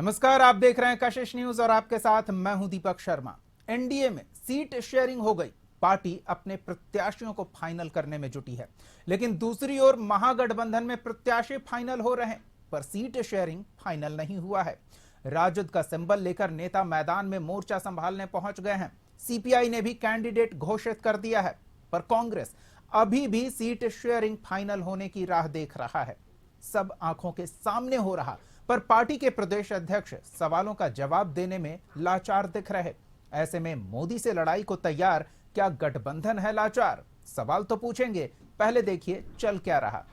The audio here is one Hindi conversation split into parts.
नमस्कार, आप देख रहे हैं कशिश न्यूज और आपके साथ मैं हूं दीपक शर्मा। एनडीए में सीट शेयरिंग हो गई, पार्टी अपने प्रत्याशियों को फाइनल करने में जुटी है। लेकिन दूसरी ओर महागठबंधन में प्रत्याशी फाइनल हो रहे हैं, पर सीट शेयरिंग फाइनल नहीं हुआ है। राजद का सिंबल लेकर नेता मैदान में मोर्चा संभालने पहुंच गए हैं। सीपीआई ने भी कैंडिडेट घोषित कर दिया है, पर कांग्रेस अभी भी सीट शेयरिंग फाइनल होने की राह देख रहा है। सब आंखों के सामने हो रहा, पर पार्टी के प्रदेश अध्यक्ष सवालों का जवाब देने में लाचार दिख रहे। ऐसे में मोदी से लड़ाई को तैयार क्या गठबंधन है लाचार? सवाल तो पूछेंगे, पहले देखिए चल क्या रहा।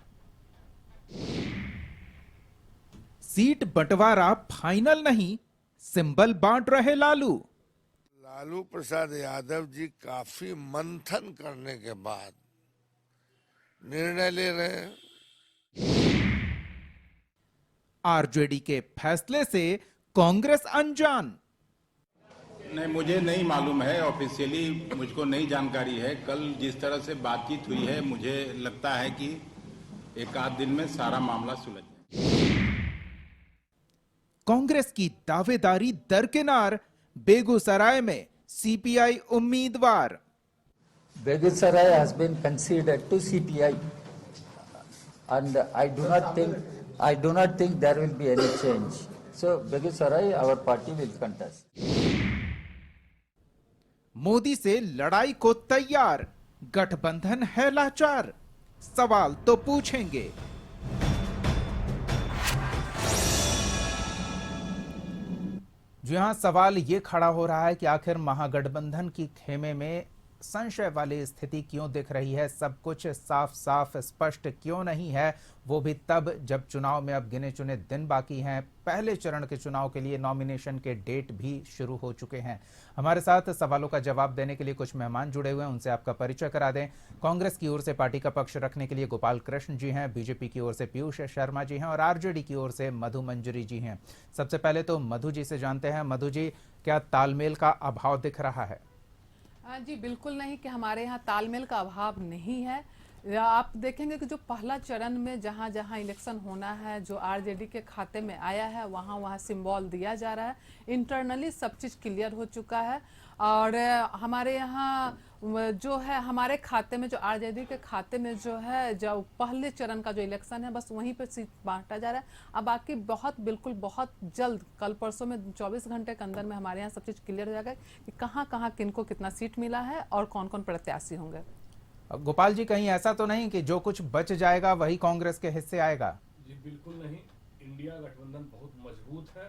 सीट बंटवारा फाइनल नहीं, सिंबल बांट रहे लालू। लालू प्रसाद यादव जी काफी मंथन करने के बाद निर्णय ले रहे हैं। आरजेडी के फैसले से कांग्रेस अनजान। नहीं, मुझे नहीं मालूम है, ऑफिशियली मुझको नहीं जानकारी है। कल जिस तरह से बातचीत हुई है, मुझे लगता है कि एक आध दिन में सारा मामला सुलझ जाए। कांग्रेस की दावेदारी दरकिनार, बेगूसराय में सीपीआई उम्मीदवार। Begusarai has been conceded to CPI, and I do not think there will be any change. So Begusarai, our party will contest. Modi से लड़ाई को तैयार, गठबंधन है लाचार? सवाल तो पूछेंगे। जी हां, सवाल ये खड़ा हो रहा है कि आखिर महागठबंधन की खेमे में संशय वाली स्थिति क्यों दिख रही है? सब कुछ साफ साफ स्पष्ट क्यों नहीं है? वो भी तब जब चुनाव में अब गिने चुने दिन बाकी हैं। पहले चरण के चुनाव के लिए नॉमिनेशन के डेट भी शुरू हो चुके हैं। हमारे साथ सवालों का जवाब देने के लिए कुछ मेहमान जुड़े हुए हैं, उनसे आपका परिचय करा दें। कांग्रेस की ओर से पार्टी का पक्ष रखने के लिए गोपाल कृष्ण जी हैं, बीजेपी की ओर से पीयूष शर्मा जी हैं और आरजेडी की ओर से मधु मंजरी जी हैं। सबसे पहले तो मधु जी से जानते हैं। मधु जी, क्या तालमेल का अभाव दिख रहा है? जी बिल्कुल नहीं कि हमारे यहाँ तालमेल का अभाव नहीं है। आप देखेंगे कि जो पहला चरण में जहाँ जहाँ इलेक्शन होना है, जो आरजेडी के खाते में आया है, वहाँ वहाँ सिंबल दिया जा रहा है। इंटरनली सब चीज़ क्लियर हो चुका है और हमारे यहाँ जो है, हमारे खाते में, जो आरजेडी के खाते में जो है, जो पहले चरण का जो इलेक्शन है, बस वहीं पर सीट बांटा जा रहा है। अब बाकी बिल्कुल बहुत जल्द, कल परसों में 24 घंटे के अंदर में हमारे यहाँ सब चीज़ क्लियर हो जाएगा कि कहाँ कहाँ किनको कितना सीट मिला है और कौन कौन प्रत्याशी होंगे। गोपाल जी, कहीं ऐसा तो नहीं कि जो कुछ बच जाएगा वही कांग्रेस के हिस्से आएगा? जी बिल्कुल नहीं। इंडिया गठबंधन बहुत मजबूत है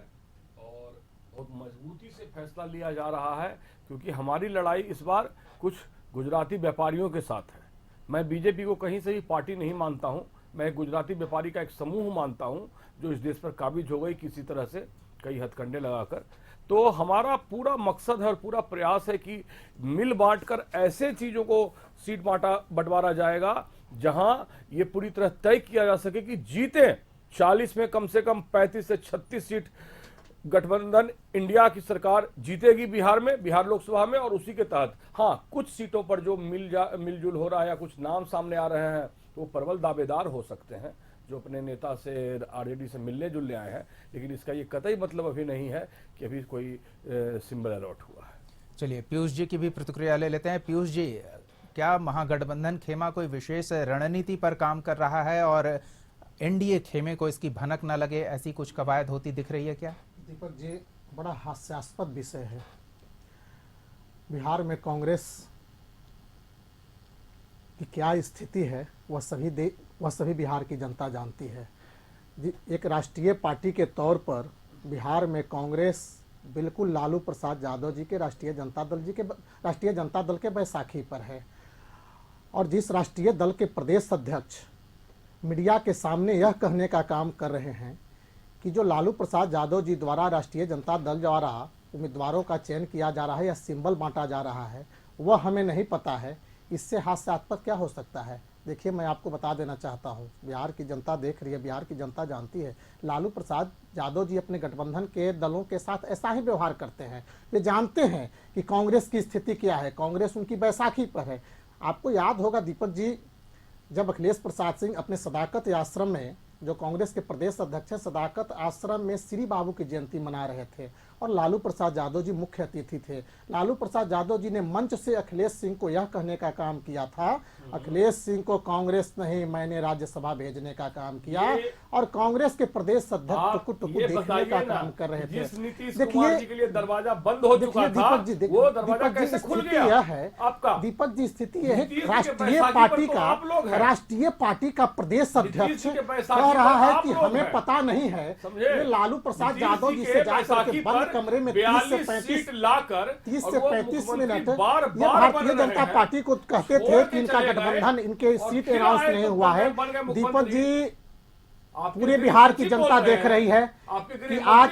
और बहुत मजबूती से फैसला लिया जा रहा है, क्योंकि हमारी लड़ाई इस बार कुछ गुजराती व्यापारियों के साथ है। मैं बीजेपी को कहीं से भी पार्टी नहीं मानता हूं। मैं एक गुजराती व्यापारी का एक समूह मानता हूं जो इस देश पर काबिज हो गई किसी तरह से, कई हथकंडे लगाकर। तो हमारा पूरा मकसद है और पूरा प्रयास है कि मिल बांट कर ऐसे चीज़ों को सीट बंटवारा जाएगा जहां ये पूरी तरह तय किया जा सके कि जीते 40 में कम से कम 35 से 36 सीट गठबंधन इंडिया की सरकार जीतेगी बिहार लोकसभा में। और उसी के तहत हाँ, कुछ सीटों पर जो मिलजुल हो रहा है या कुछ नाम सामने आ रहे हैं, तो प्रबल दावेदार हो सकते हैं जो अपने नेता से, आरजेडी से मिलने जुलने आए हैं। लेकिन इसका ये कतई मतलब अभी नहीं है कि अभी कोई सिंबल अलॉट हुआ है। चलिए, पीयूष जी की भी प्रतिक्रिया ले लेते हैं। पीयूष जी, क्या महागठबंधन खेमा कोई विशेष रणनीति पर काम कर रहा है और एनडीए खेमे को इसकी भनक न लगे, ऐसी कुछ कवायद होती दिख रही है क्या? दीपक जी, बड़ा हास्यास्पद विषय है। बिहार में कांग्रेस की क्या स्थिति है वह सभी बिहार की जनता जानती है। एक राष्ट्रीय पार्टी के तौर पर बिहार में कांग्रेस बिल्कुल लालू प्रसाद यादव जी के राष्ट्रीय जनता दल के बैसाखी पर है। और जिस राष्ट्रीय दल के प्रदेश अध्यक्ष मीडिया के सामने यह कहने का काम कर रहे हैं कि जो लालू प्रसाद यादव जी द्वारा राष्ट्रीय जनता दल द्वारा उम्मीदवारों का चयन किया जा रहा है या सिंबल बांटा जा रहा है, वह हमें नहीं पता है। इससे हास्यास्पद क्या हो सकता है? देखिए, मैं आपको बता देना चाहता हूँ, बिहार की जनता देख रही है, बिहार की जनता जानती है। लालू प्रसाद यादव जी अपने गठबंधन के दलों के साथ ऐसा ही व्यवहार करते हैं। वे जानते हैं कि कांग्रेस की स्थिति क्या है, कांग्रेस उनकी बैसाखी पर है। आपको याद होगा दीपक जी, जब अखिलेश प्रसाद सिंह अपने सदाकत आश्रम में जो कांग्रेस के प्रदेश अध्यक्ष सदाकत आश्रम में श्री बाबू की जयंती मना रहे थे और लालू प्रसाद यादव जी मुख्य अतिथि थे। लालू प्रसाद यादव जी ने मंच से अखिलेश सिंह को यह कहने का काम किया था, अखिलेश सिंह को कांग्रेस नहीं मैंने राज्यसभा भेजने का काम किया और कांग्रेस के प्रदेश अध्यक्ष टुकुर टुकुर देखने का काम कर रहे थे। जिस नीतीश कुमार जी के लिए दरवाजा बंद हो चुका था, वो दरवाजा कैसे खुल गया? यह है आपका दीपक जी, स्थिति यह है राष्ट्रीय पार्टी का प्रदेश अध्यक्ष कह रहा है कि हमें पता नहीं है। ये लालू प्रसाद यादव जी से जाकर के बंद कमरे में 30 से 35 मिनट ये भारतीय जनता पार्टी को कहते थे कि इनका गठबंधन, इनके सीट अनाउंस नहीं हुआ है। दीपक जी, पूरे बिहार की जनता देख रही है कि आज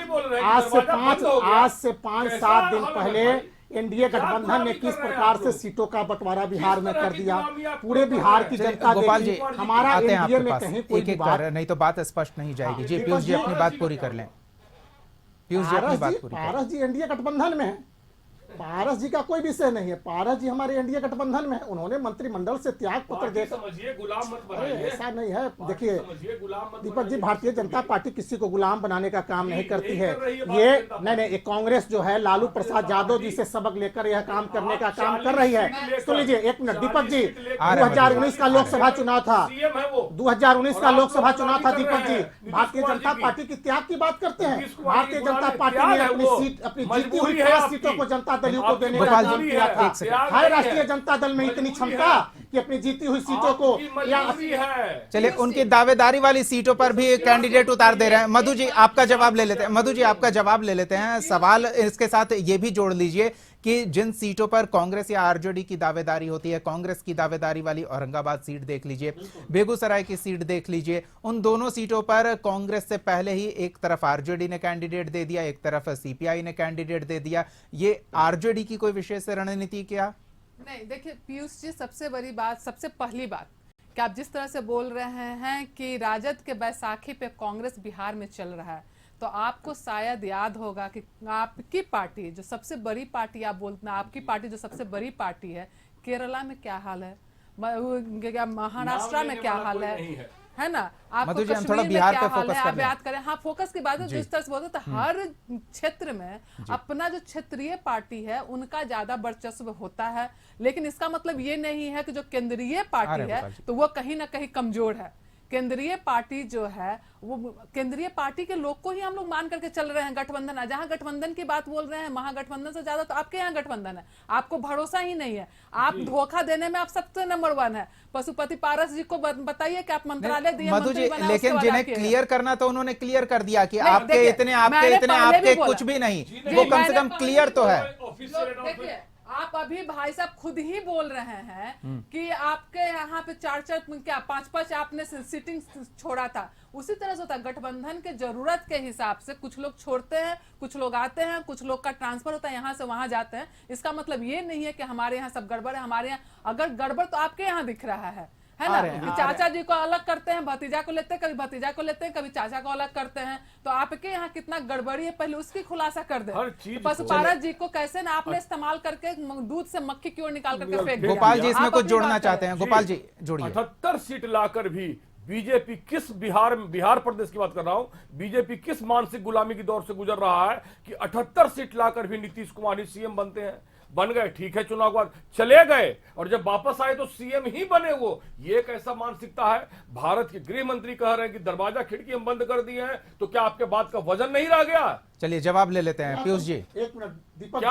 से 5-7 दिन पहले एनडीए गठबंधन ने किस प्रकार से सीटों का बंटवारा बिहार में कर दिया। पूरे बिहार की जनता गोपाल जी, हमारा आते हैं एनडीए आपके में पास कहीं कोई एक एक कर, नहीं तो बात स्पष्ट नहीं जाएगी। जी पीयूष जी अपनी बात पूरी कर लें। पीयूष जी अपनी बात पूरी कर लें। पारस जी एनडीए गठबंधन में है, पारस जी का कोई विषय नहीं है। पारस जी हमारे एनडीए गठबंधन में है, उन्होंने मंत्रिमंडल से त्याग पत्र दे। समझिए, गुलाम मत बनाइए। ऐसा नहीं है। देखिए दीपक जी, भारतीय जनता पार्टी किसी को गुलाम बनाने का काम नहीं करती है। ये नहीं, कांग्रेस जो है लालू प्रसाद यादव जी से सबक लेकर यह काम करने का काम कर रही है। तो लीजिए एक मिनट दीपक जी, 2019 का लोकसभा चुनाव था, 2019 का लोकसभा चुनाव था। दीपक जी, भारतीय जनता पार्टी की त्याग की बात करते हैं। भारतीय जनता पार्टी ने अपनी जीती हुई 5 सीटों को जनता दल को देने का काम किया था। है राष्ट्रीय जनता दल में इतनी क्षमता कि अपनी जीती हुई सीटों को चलिए उनकी दावेदारी वाली सीटों पर भी कैंडिडेट उतार दे रहे हैं। मधु जी आपका जवाब ले लेते हैं। मधु जी आपका जवाब ले लेते हैं। सवाल इसके साथ ये भी जोड़ लीजिए कि जिन सीटों पर कांग्रेस या आरजेडी की दावेदारी होती है, कांग्रेस की दावेदारी वाली औरंगाबाद सीट देख लीजिए, बेगूसराय की सीट देख लीजिए, उन दोनों सीटों पर कांग्रेस से पहले ही एक तरफ आरजेडी ने कैंडिडेट दे दिया, एक तरफ सीपीआई ने कैंडिडेट दे दिया। ये आरजेडी की कोई विशेष रणनीति क्या? नहीं, देखिए पीयूष जी, सबसे बड़ी बात, सबसे पहली बात कि आप जिस तरह से बोल रहे हैं कि राजद के बैसाखी पे कांग्रेस बिहार में चल रहा है, तो आपको शायद याद होगा कि आपकी पार्टी जो सबसे बड़ी पार्टी, आप बोलते हैं आपकी पार्टी जो सबसे बड़ी पार्टी है, केरला में क्या हाल है, महाराष्ट्र में क्या हाल है ना, आपको कश्मीर में क्या हाल है, आप याद करें। हाँ, फोकस की बात है। जिस तरह से बोलते तो हर क्षेत्र में अपना जो क्षेत्रीय पार्टी है उनका ज्यादा वर्चस्व होता है, लेकिन इसका मतलब ये नहीं है कि जो केंद्रीय पार्टी है तो वो कहीं ना कहीं कमजोर है। केंद्रीय पार्टी जो है वो केंद्रीय पार्टी के लोग को ही हम लोग मान करके चल रहे हैं। गठबंधन, जहां गठबंधन की बात बोल रहे हैं, महागठबंधन से ज्यादा तो आपके यहाँ गठबंधन है। आपको भरोसा ही नहीं है, आप धोखा देने में आप सबसे नंबर 1 है। पशुपति पारस जी को बताइए कि आप मंत्रालय दिए, मधु जी, लेकिन जिन्हें क्लियर करना तो उन्होंने क्लियर कर दिया कि आपके इतने कुछ भी नहीं, वो कम से कम क्लियर तो है। देखिए आप अभी भाई साहब खुद ही बोल रहे हैं कि आपके यहाँ पे 4-4 क्या 5-5 आपने सीटिंग छोड़ा था। उसी तरह से होता है, गठबंधन के जरूरत के हिसाब से कुछ लोग छोड़ते हैं, कुछ लोग आते हैं, कुछ लोग का ट्रांसफर होता है, यहाँ से वहां जाते हैं। इसका मतलब ये नहीं है कि हमारे यहाँ सब गड़बड़ है। हमारे यहाँ अगर गड़बड़ तो आपके यहाँ दिख रहा है ना, कि चाचा जी को अलग करते हैं, भतीजा को लेते हैं, कभी भतीजा को लेते हैं, कभी चाचा को अलग करते हैं। तो आपके यहाँ कितना गड़बड़ी है पहले उसकी खुलासा कर दे। पशुपारस जी को कैसे ना आपने इस्तेमाल करके दूध से मक्खी की ओर निकाल करके फेंक दिया। गोपाल जी इसमें कुछ जोड़ना चाहते हैं। गोपाल जी जोड़िए। 78 सीट लाकर भी बीजेपी किस बिहार प्रदेश की बात कर रहा हूं, बीजेपी किस मानसिक गुलामी की दौर से गुजर रहा है कि 78 सीट लाकर भी नीतीश कुमार ही सीएम बनते हैं। बन गए, ठीक है, चुनाव के बाद चले गए और जब वापस आए तो सीएम ही बने। वो ये कैसा मानसिकता है? भारत के गृह मंत्री कह रहे हैं कि दरवाजा खिड़की हम बंद कर दिए हैं, तो क्या आपके बात का वजन नहीं रह गया? चलिए जवाब ले लेते हैं पीयूष जी। एक मिनट दीपक जी,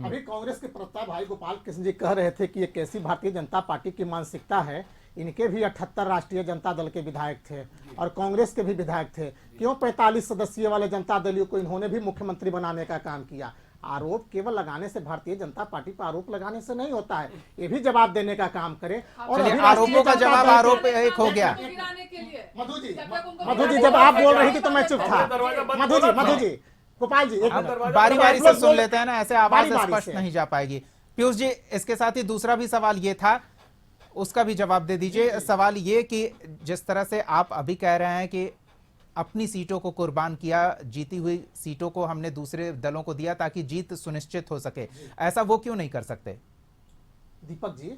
अभी कांग्रेस के प्रवक्ता भाई गोपाल कृष्ण जी कह रहे थे कि ये कैसी भारतीय जनता पार्टी की मानसिकता है। इनके भी 78 राष्ट्रीय जनता दल के विधायक थे और कांग्रेस के भी विधायक थे। क्यों 45 सदस्यीय वाले जनता दलियों को इन्होंने भी मुख्यमंत्री बनाने का काम किया? आरोप केवल लगाने से, भारतीय जनता पार्टी पर आरोप लगाने से नहीं होता है, ये भी जवाब देने का काम करे। और आरोपों का जवाब आरोप एक हो गया। मधु जी जब आप बोल रही थी तो मैं चुप था। मधु जी गोपाल जी बारी बारी से सुन लेते हैं ना, ऐसे आवाज स्पष्ट नहीं जा पाएगी। पीयूष जी इसके साथ ही दूसरा भी सवाल ये था, उसका भी जवाब दे दीजिए। सवाल ये कि जिस तरह से आप अभी कह रहे हैं कि अपनी सीटों को कुर्बान किया, जीती हुई सीटों को हमने दूसरे दलों को दिया ताकि जीत सुनिश्चित हो सके, ऐसा वो क्यों नहीं कर सकते? दीपक जी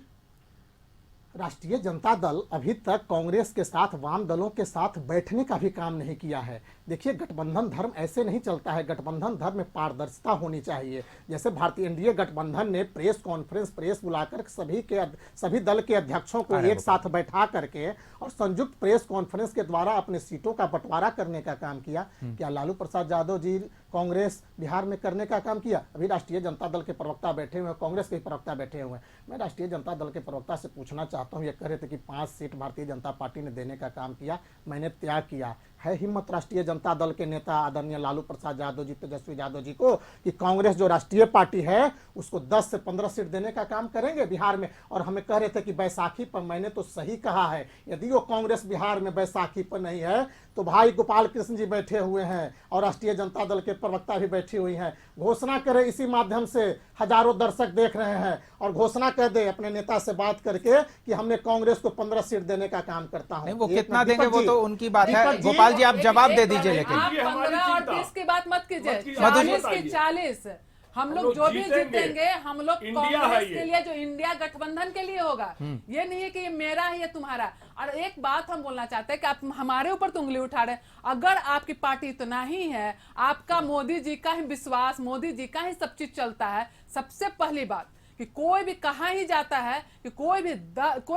राष्ट्रीय जनता दल अभी तक कांग्रेस के साथ, वाम दलों के साथ बैठने का भी काम नहीं किया है। देखिए, गठबंधन धर्म ऐसे नहीं चलता है। गठबंधन धर्म में पारदर्शिता होनी चाहिए। जैसे भारतीय एनडीए गठबंधन ने प्रेस कॉन्फ्रेंस, प्रेस बुलाकर सभी दल के अध्यक्षों को एक साथ बैठा करके और संयुक्त प्रेस कॉन्फ्रेंस के द्वारा अपने सीटों का बंटवारा करने का काम किया। क्या लालू प्रसाद यादव जी कांग्रेस बिहार में करने का काम किया? अभी राष्ट्रीय जनता दल के प्रवक्ता बैठे हुए हैं, कांग्रेस के प्रवक्ता बैठे हुए हैं। मैं राष्ट्रीय जनता दल के प्रवक्ता से पूछना चाहता हूं, ये कह रहे थे कि 5 सीट भारतीय जनता पार्टी ने देने का काम किया, मैंने त्याग किया। है हिम्मत राष्ट्रीय जनता दल के नेता आदरणीय लालू प्रसाद यादव जी, तेजस्वी यादव जी को कि कांग्रेस जो राष्ट्रीय पार्टी है उसको 10 से 15 सीट देने का काम करेंगे बिहार में? और हमें कह रहे थे कि बैसाखी पर, मैंने तो सही कहा है, यदि वो कांग्रेस बिहार में बैसाखी पर नहीं है तो भाई गोपाल कृष्ण जी बैठे हुए हैं और राष्ट्रीय जनता दल के प्रवक्ता भी बैठी हुई हैं। घोषणा करें, इसी माध्यम से हजारों दर्शक देख रहे हैं, और घोषणा कर दे अपने नेता से बात करके कि हमने कांग्रेस को 15 सीट देने का काम करता हूं। वो कितना देंगे वो तो उनकी बात है। गोपाल जी, आप जवाब दे दीजिए। लेकिन आप 15 और 20 की बात मत कीजिए, मधु जी 40 की 40 हम लोग जो भी जीतेंगे, हम लोग कांग्रेस के लिए, जो इंडिया गठबंधन के लिए होगा। ये नहीं है कि ये मेरा है, ये तुम्हारा। और एक बात हम बोलना चाहते हैं कि आप हमारे ऊपर तो उंगली उठा रहे हैं। अगर आपकी पार्टी इतना ही है, आपका मोदी जी का ही विश्वास, मोदी जी का ही सब चीज चलता है, सबसे पहली बात कि कोई भी कहा ही जाता है कि कोई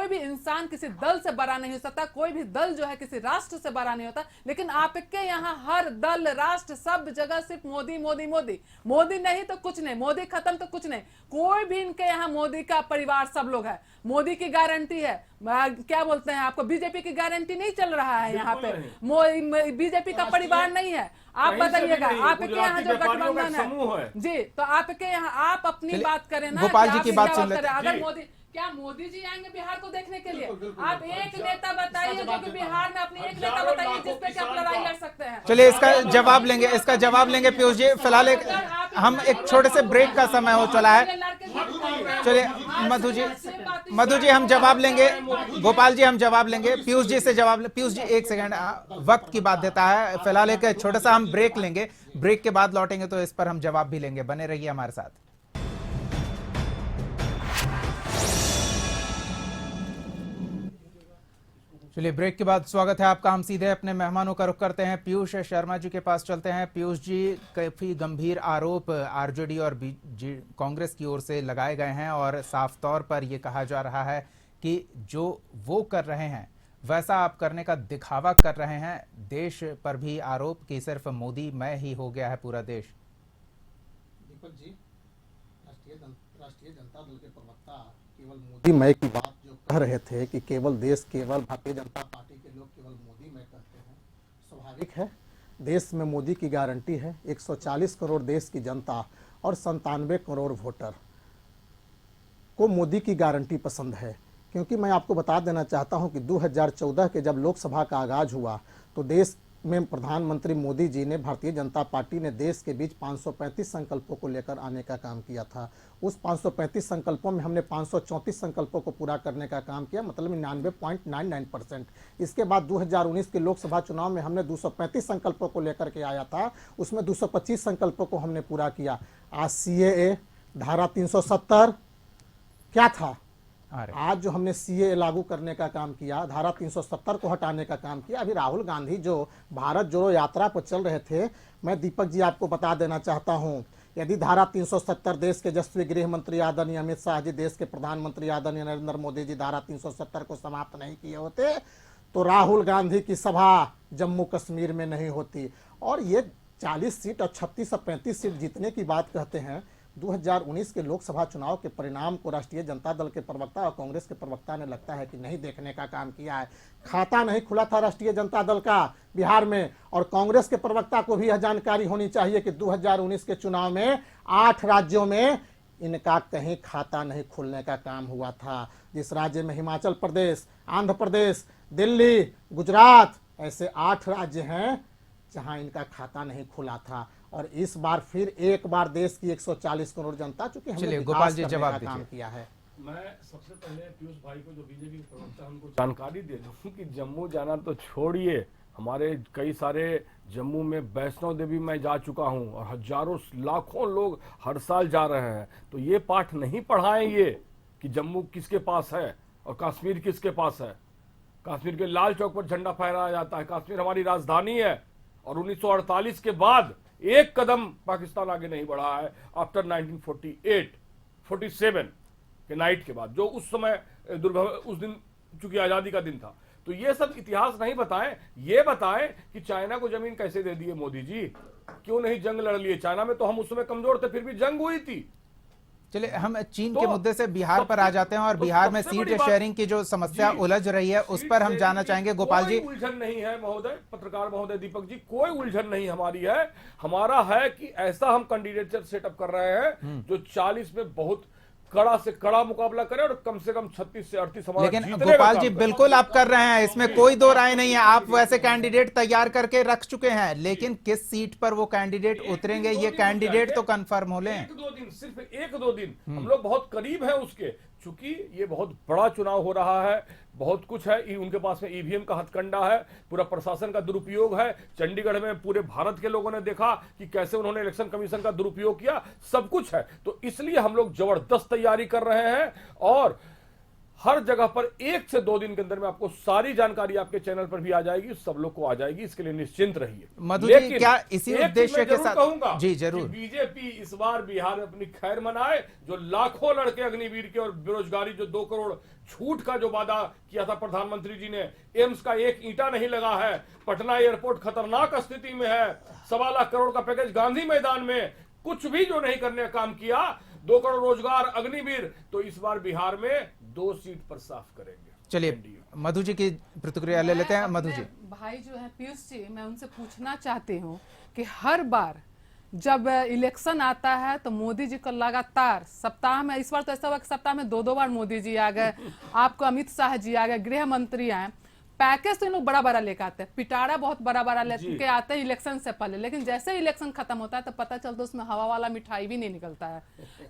भी इंसान किसी दल से बड़ा नहीं हो सकता, कोई भी दल जो है किसी राष्ट्र से बड़ा नहीं होता। लेकिन आपके यहाँ हर दल, राष्ट्र, सब जगह सिर्फ मोदी मोदी मोदी। मोदी नहीं तो कुछ नहीं, मोदी खत्म तो कुछ नहीं। कोई भी इनके यहाँ मोदी का परिवार सब लोग है, मोदी की गारंटी है। क्या बोलते हैं, आपको बीजेपी की गारंटी नहीं चल रहा है यहाँ पे, बीजेपी का परिवार नहीं है। आप बताइएगा, आपके यहाँ जो गठबंधन है जी, तो आपके यहाँ आप अपनी बात करें ना। गोपाल जी की बात सुन लेते हैं। अगर क्या मोदी जी आएंगे बिहार को देखने के लिए? आप एक नेता बताइए जो कि बिहार में, अपनी एक नेता बताइए जिस पे कि आप लड़ाई लड़ सकते हैं। चलिए, इसका जवाब लेंगे पीयूष जी। फिलहाल हम एक छोटे से ब्रेक का समय हो चला है। चलिए मधु जी हम जवाब लेंगे, गोपाल जी हम जवाब लेंगे, पीयूष जी से जवाब। पीयूष जी 1 सेकंड, वक्त की बात देता है। फिलहाल एक छोटा सा हम ब्रेक लेंगे, ब्रेक के बाद लौटेंगे तो इस पर हम जवाब भी लेंगे। बने रहिए हमारे साथ। चलिए, ब्रेक के बाद स्वागत है आपका। हम सीधे अपने मेहमानों का रुख करते हैं। पीयूष शर्मा जी के पास चलते हैं। पीयूष जी, काफी गंभीर आरोप आरजेडी और कांग्रेस की ओर से लगाए गए हैं और साफ तौर पर यह कहा जा रहा है कि जो वो कर रहे हैं वैसा आप करने का दिखावा कर रहे हैं। देश पर भी आरोप कि सिर्फ मोदी मैं ही हो गया है पूरा देश। दीपक जी, राष्ट्रीय जनता दल के प्रवक्ता केवल मोदी मैं की बात जो कह रहे थे कि केवल भारतीय जनता पार्टी के लोग केवल मोदी मैं कहते हैं, स्वाभाविक है। देश में मोदी की गारंटी है। 140 करोड़ देश की जनता और 97 करोड़ वोटर को मोदी की गारंटी पसंद है। क्योंकि मैं आपको बता देना चाहता हूं कि 2014 के जब लोकसभा का आगाज हुआ तो देश में प्रधानमंत्री मोदी जी ने, भारतीय जनता पार्टी ने देश के बीच 535 संकल्पों को लेकर आने का काम किया था। उस 535 संकल्पों में हमने 534 संकल्पों को पूरा करने का काम किया, मतलब 99.99%। इसके बाद 2019 के लोकसभा चुनाव में हमने 235 संकल्पों को लेकर के आया था, उसमें 225 संकल्पों को हमने पूरा किया। आज CAA धारा 370 क्या था? आज जो हमने CAA लागू करने का काम किया, धारा 370 को हटाने का काम किया। अभी राहुल गांधी जो भारत जोड़ो यात्रा पर चल रहे थे, मैं दीपक जी आपको बता देना चाहता हूं, यदि धारा 370 देश के यशस्वी गृह मंत्री आदरणीय अमित शाह जी, देश के प्रधानमंत्री आदरणीय नरेंद्र मोदी जी धारा 370 को समाप्त नहीं किए होते तो राहुल गांधी की सभा जम्मू कश्मीर में नहीं होती। और ये 40 सीट और 36 और 35 सीट जीतने की बात कहते हैं। 2019 के लोकसभा चुनाव के परिणाम को राष्ट्रीय जनता दल के प्रवक्ता और कांग्रेस के प्रवक्ता ने लगता है कि नहीं देखने का काम किया है। खाता नहीं खुला था राष्ट्रीय जनता दल का बिहार में, और कांग्रेस के प्रवक्ता को भी यह जानकारी होनी चाहिए कि 2019 के चुनाव में 8 राज्यों में इनका कहीं खाता नहीं खुलने का काम हुआ था। जिस राज्य में हिमाचल प्रदेश, आंध्र प्रदेश, दिल्ली, गुजरात, ऐसे 8 राज्य हैं जहां इनका खाता नहीं खुला था। और इस बार फिर एक बार देश की 140 करोड़ जनता, चूंकि हमने गोपाल जी जवाब काम किया है। मैं सबसे पहले पीयूष भाई को, जो बीजेपी के प्रवक्ता, उनको जानकारी दे दूं कि जम्मू जाना तो छोड़िए, हमारे कई सारे जम्मू में वैष्णो देवी मैं जा चुका हूं और हजारों लाखों लोग हर साल जा रहे हैं। तो ये पाठ नहीं पढ़ाएं ये कि जम्मू किसके पास है। और कश्मीर किसके पास है? कश्मीर के लाल चौक पर झंडा फहराया जाता है। कश्मीर हमारी राजधानी है और 1948 के बाद एक कदम पाकिस्तान आगे नहीं बढ़ा है आफ्टर 47 के नाइट के बाद, जो उस समय उस दिन चूंकि आजादी का दिन था। तो ये सब इतिहास नहीं बताएं, ये बताएं कि चाइना को जमीन कैसे दे दिए मोदी जी, क्यों नहीं जंग लड़ लिए? चाइना में तो हम उस समय कमजोर थे, फिर भी जंग हुई थी। चलिए हम चीन के मुद्दे से बिहार पर आ जाते हैं और बिहार में सीट शेयरिंग की जो समस्या उलझ रही है उस पर हम जानना चाहेंगे। गोपाल जी, उलझन नहीं है महोदय, पत्रकार महोदय, दीपक जी, कोई उलझन नहीं हमारी है। हमारा है कि ऐसा हम कैंडिडेट सेटअप कर रहे हैं जो 40 में बहुत कड़ा से कड़ा मुकाबला करे और कम से कम 36 से 38 हमारा लेकिन जीतने का गोपाल काम जी करे। बिल्कुल आप कर रहे हैं, इसमें कोई दो राय नहीं है। आप वैसे कैंडिडेट तैयार करके रख चुके हैं, लेकिन किस सीट पर वो कैंडिडेट उतरेंगे ये कैंडिडेट तो कंफर्म हो लें। 1-2 दिन, सिर्फ 1-2 दिन हम लोग बहुत करीब हैं उसके, चूंकि ये बहुत बड़ा चुनाव हो रहा है, बहुत कुछ है। उनके पास में ईवीएम का हथकंडा है, पूरा प्रशासन का दुरुपयोग है। चंडीगढ़ में पूरे भारत के लोगों ने देखा कि कैसे उन्होंने इलेक्शन कमीशन का दुरुपयोग किया, सब कुछ है। तो इसलिए हम लोग जबरदस्त तैयारी कर रहे हैं और हर जगह पर 1 से 2 दिन के अंदर में आपको सारी जानकारी आपके चैनल पर भी आ जाएगी, सब लोग को आ जाएगी, इसके लिए निश्चिंत रहिए। मधु जी, क्या इसी एक उद्देश्य मैं के जरूर साथ कहूंगा जी जरूर, बीजेपी इस बार बिहार में अपनी खैर मनाए। जो लाखों लड़के अग्निवीर के और बेरोजगारी, जो 2 करोड़ छूट का जो वादा किया था प्रधानमंत्री जी ने, एम्स का एक ईंटा नहीं लगा है, पटना एयरपोर्ट खतरनाक स्थिति में है, 1.25 लाख करोड़ का पैकेज गांधी मैदान में, कुछ भी जो नहीं करने का काम किया, 2 करोड़ रोजगार, अग्निवीर, तो इस बार बिहार में 2 सीट पर साफ करेंगे। चलिए मधु जी की प्रतिक्रिया ले लेते हैं। मधु जी, भाई जो है पीयूष जी, मैं उनसे पूछना चाहती हूँ कि हर बार जब इलेक्शन आता है तो मोदी जी को लगातार सप्ताह में, इस बार तो ऐसा हुआ कि सप्ताह में 2-2 बार मोदी जी आ गए, आपको अमित शाह जी आ गए, गृह मंत्री आए, पैकेज तो इन लोग बड़ा बड़ा लेकर आते हैं, पिटारा बहुत बड़ा बड़ा लेके आते हैं इलेक्शन से पहले, लेकिन जैसे इलेक्शन खत्म होता है तो पता चलता है उसमें हवा वाला मिठाई भी नहीं निकलता है।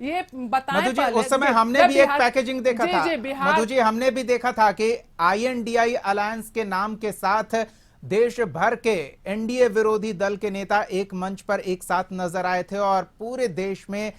ये बताएं मधु जी, पहले, उस समय हमने भी एक पैकेजिंग देखा था। मधु जी, हमने भी देखा था कि INDI अलायंस के नाम के साथ देश भर के एनडीए विरोधी दल के नेता एक मंच पर एक साथ नजर आए थे और पूरे देश में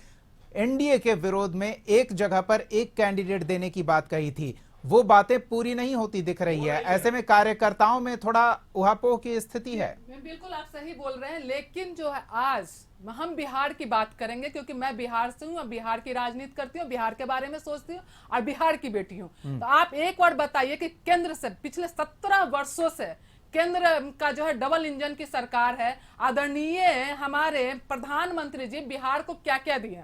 एनडीए के विरोध में एक जगह पर एक कैंडिडेट देने की बात कही थी। वो बातें पूरी नहीं होती दिख रही है। ऐसे में कार्यकर्ताओं में थोड़ा उहापोह की स्थिति है। बिल्कुल आप सही बोल रहे हैं, लेकिन जो है आज हम बिहार की बात करेंगे क्योंकि मैं बिहार से हूँ, बिहार की राजनीति करती हूँ, बिहार के बारे में सोचती हूँ और बिहार की बेटी हूँ। तो आप एक बार बताइए कि केंद्र से पिछले 17 वर्षों से केंद्र का जो है डबल इंजन की सरकार है, आदरणीय हमारे प्रधानमंत्री जी बिहार को क्या क्या दिए,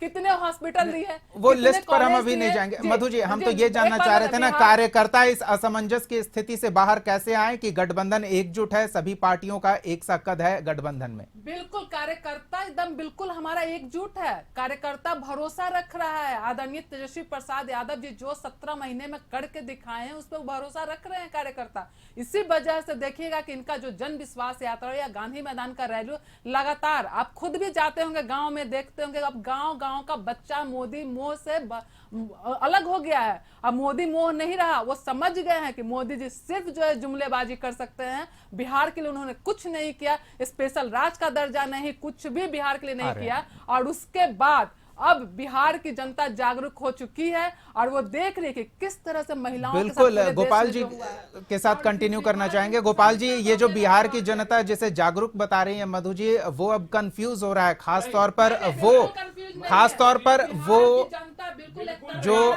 कितने हॉस्पिटल दिए, वो लिस्ट पर हम अभी नहीं जाएंगे। मधु जी, हम तो ये जानना चाह रहे थे ना, कार्यकर्ता इस असमंजस की स्थिति से बाहर कैसे आए कि गठबंधन एकजुट है, सभी पार्टियों का एक सा कद है गठबंधन में। बिल्कुल कार्यकर्ता एकदम बिल्कुल हमारा एकजुट है, कार्यकर्ता भरोसा रख रहा है। आदरणीय तेजस्वी प्रसाद यादव जी जो 17 महीने में करके दिखाए हैं उस पर भरोसा रख रहे हैं कार्यकर्ता। इसी वजह से देखिएगा कि इनका जो जन विश्वास यात्रा या गांधी मैदान का रैली लगातार, आप खुद भी जाते होंगे गांव में, देखते होंगे अब गांव का बच्चा मोदी मोह से अलग हो गया है। अब मोदी मोह नहीं रहा, वो समझ गए हैं कि मोदी जी सिर्फ जो है जुमलेबाजी कर सकते हैं। बिहार के लिए उन्होंने कुछ नहीं किया, स्पेशल राज का दर्जा नहीं, कुछ भी बिहार के लिए नहीं किया। और उसके बाद अब बिहार की जनता जागरूक हो चुकी है और वो देख रही है कि किस तरह से महिलाओं के साथ बिल्कुल गोपाल जी के साथ कंटिन्यू करना चाहेंगे। गोपाल जी, ये जो बिहार की जनता जिसे जागरूक बता रही है मधु जी, वो अब कंफ्यूज हो रहा है, खास तौर पर वो जो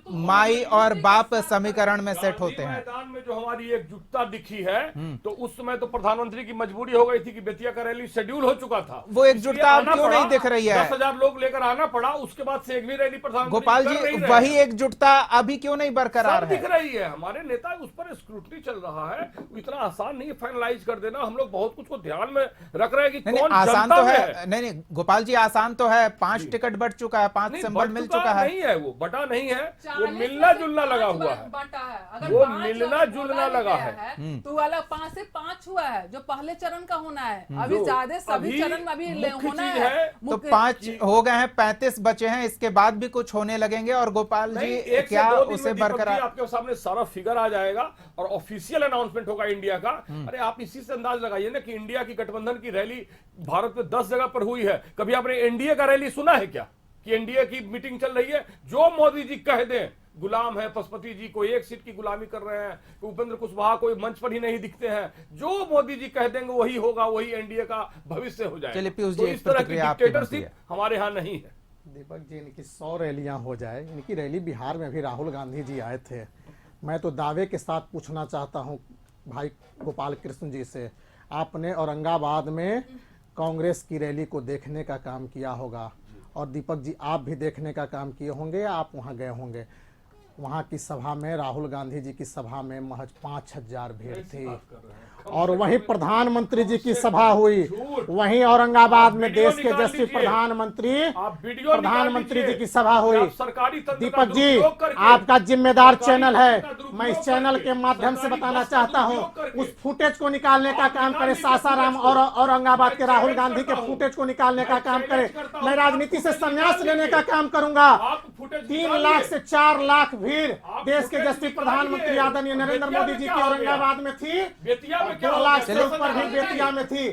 माई और बाप समीकरण में सेट होते हैं। मैदान में जो हमारी एकजुटता दिखी है, तो उस समय तो प्रधानमंत्री की मजबूरी हो गई थी कि बेतिया का रैली शेड्यूल हो चुका था, वो एकजुटता अब क्यों नहीं दिख रही है? 10,000 लोग लेकर आना पड़ा, उसके बाद से एक भी रैली प्रधानमंत्री गोपाल जी, वही एकजुटता अभी क्यों नहीं बरकरार है? दिख रही है। हमारे नेता उस पर स्क्रूटनी चल रहा है, इतना आसान नहीं फाइनलाइज कर देना। हम लोग बहुत कुछ को ध्यान में रख रहे हैं कि कौन आसान जनता तो में है। नहीं गोपाल जी, आसान तो है, 5 टिकट बट चुका है, 5 सिंबल मिल चुका है। नहीं है, वो बटा नहीं है, वो मिलना जुलना लगा हुआ है, वो मिलना जुलना लगा है। तो वाला 5 से 5 हुआ है जो पहले चरण का होना है, अभी ज्यादा सभी चरण में अभी होना है। तो 5 हो गए हैं, 35 बचे हैं, इसके बाद भी कुछ होने लगेंगे। और गोपाल जी क्या उसे बरकरार, आपके सामने सारा फिगर आ जाएगा और ऑफिशियल अनाउंसमेंट होगा इंडिया का। अरे आप इसी से अंदाज लगाइए ना कि इंडिया की गठबंधन की रैली भारत में 10 जगह पर हुई है। कभी आपने एनडीए का रैली सुना है क्या कि एनडीए की मीटिंग चल रही है? जो मोदी जी कह दें गुलाम है, पशुपति जी कोई एक सीट की गुलामी कर रहे हैं, उपेंद्र कुशवाहा कोई मंच पर ही नहीं दिखते हैं। जो मोदी जी कह देंगे वही होगा, वही एनडीए का भविष्य हो जाएगा। चलिए पीयूष जी, तो एक इस तरह की प्रतिक्रिया आपकी बनती डिक्टेटरशिप है। हमारे यहाँ नहीं है। दीपक जी, इनकी 100 रैलियां हो जाए, इनकी रैली बिहार में भी राहुल गांधी जी आए थे। मैं तो दावे के साथ पूछना चाहता हूं भाई गोपाल कृष्ण जी से, आपने औरंगाबाद में कांग्रेस की रैली को देखने का काम किया होगा, और दीपक जी आप भी देखने का काम किए होंगे, आप वहां गए होंगे। वहां की सभा में, राहुल गांधी जी की सभा में महज 5000 भीड़ थी, और वहीं प्रधानमंत्री जी की सभा हुई, वहीं औरंगाबाद में देश के यशस्वी प्रधानमंत्री जी की सभा हुई। दीपक जी, आपका जिम्मेदार चैनल है, मैं इस चैनल के माध्यम से बताना चाहता हूं, उस फुटेज को निकालने का काम करे, सासाराम और औरंगाबाद के राहुल गांधी के फुटेज को निकालने का काम करे। मैं राजनीति से संन्यास लेने का काम करूंगा। 3 लाख से 4 लाख भीड़ देश के यशस्वी प्रधानमंत्री आदरणीय नरेंद्र मोदी जी की औरंगाबाद में थी, 2 लाख से ऊपर भीड़ बेतिया में थी।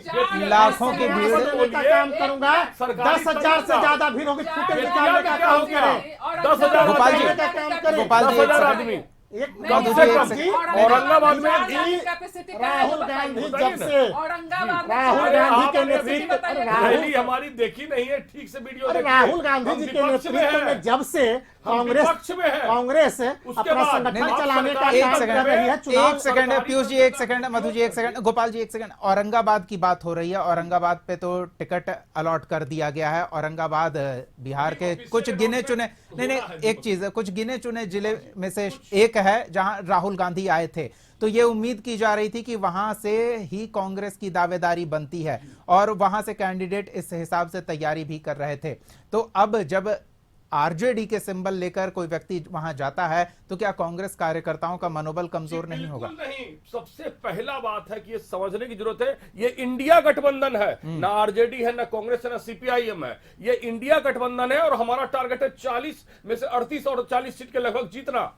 लाखों की भीड़ का काम करूंगा, 10,000 से ज्यादा भीड़ होगी, फुटेज निकालने का काम करें, 10,000 गोपाल जी, का काम करें। गोपाल जी, 10,000 आदमी औरंगाबाद में राहुल गांधी जब से राहुल गांधी के नेतृत्व रैली हमारी देखी नहीं है ठीक से, वीडियो राहुल गांधी जी के नेतृत्व में जब से कांग्रेस अपना संगठन चलाने का काम कर रही है। एक सेकंड पीयूष जी, एक सेकंड मधु जी, एक सेकंड गोपाल जी, एक सेकंड। औरंगाबाद की बात हो रही है, औरंगाबाद पे तो टिकट अलॉट कर दिया गया है। औरंगाबाद बिहार के कुछ गिने चुने, नहीं एक चीज है, कुछ गिने चुने जिले में से एक है जहां राहुल गांधी आए थे। तो ये उम्मीद की जा रही थी कि वहां से ही कांग्रेस की दावेदारी बनती है, और वहां से कैंडिडेट इस हिसाब से तैयारी भी कर रहे थे। तो अब जब आरजेडी के सिंबल लेकर कोई व्यक्ति वहां जाता है, तो क्या कांग्रेस कार्यकर्ताओं का मनोबल कमजोर नहीं होगा? नहीं, सबसे पहला बात है कि ये समझने की जरूरत है, ये इंडिया गठबंधन है, ना आरजेडी है, ना कांग्रेस है, ना सीपीआईएम है। ये इंडिया गठबंधन है, और हमारा टारगेट है 40 में से 38 और 40 सीट के लगभग जीतना।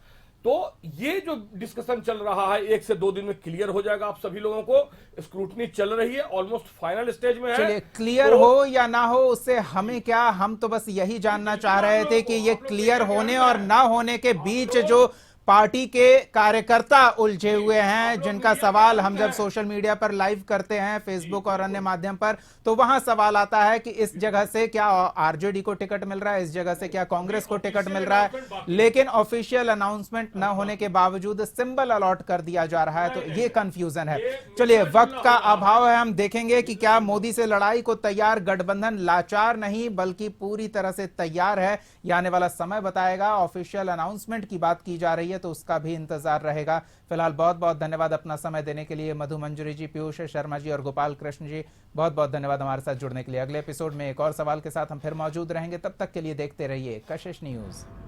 तो ये जो डिस्कशन चल रहा है 1 से 2 दिन में क्लियर हो जाएगा। आप सभी लोगों को स्क्रूटनी चल रही है, ऑलमोस्ट फाइनल स्टेज में है। चलिए, क्लियर हो या ना हो उससे हमें क्या, हम तो बस यही जानना चाह रहे थे कि ये क्लियर होने और ना होने के बीच जो पार्टी के कार्यकर्ता उलझे हुए हैं, जिनका सवाल हम जब सोशल मीडिया पर लाइव करते हैं, फेसबुक और अन्य माध्यम पर, तो वहां सवाल आता है कि इस जगह से क्या आरजेडी को टिकट मिल रहा है, इस जगह से क्या कांग्रेस को टिकट मिल रहा है, लेकिन ऑफिशियल अनाउंसमेंट न होने के बावजूद सिंबल अलॉट कर दिया जा रहा है। तो ये कंफ्यूजन है। चलिए, वक्त का अभाव है, हम देखेंगे कि क्या मोदी से लड़ाई को तैयार गठबंधन लाचार नहीं बल्कि पूरी तरह से तैयार है। ये आने वाला समय बताएगा। ऑफिशियल अनाउंसमेंट की बात की जा रही है, तो उसका भी इंतजार रहेगा। फिलहाल बहुत बहुत धन्यवाद अपना समय देने के लिए मधु मंजरी जी, पीयूष शर्मा जी और गोपाल कृष्ण जी, बहुत बहुत धन्यवाद हमारे साथ जुड़ने के लिए। अगले एपिसोड में एक और सवाल के साथ हम फिर मौजूद रहेंगे। तब तक के लिए देखते रहिए कशिश न्यूज।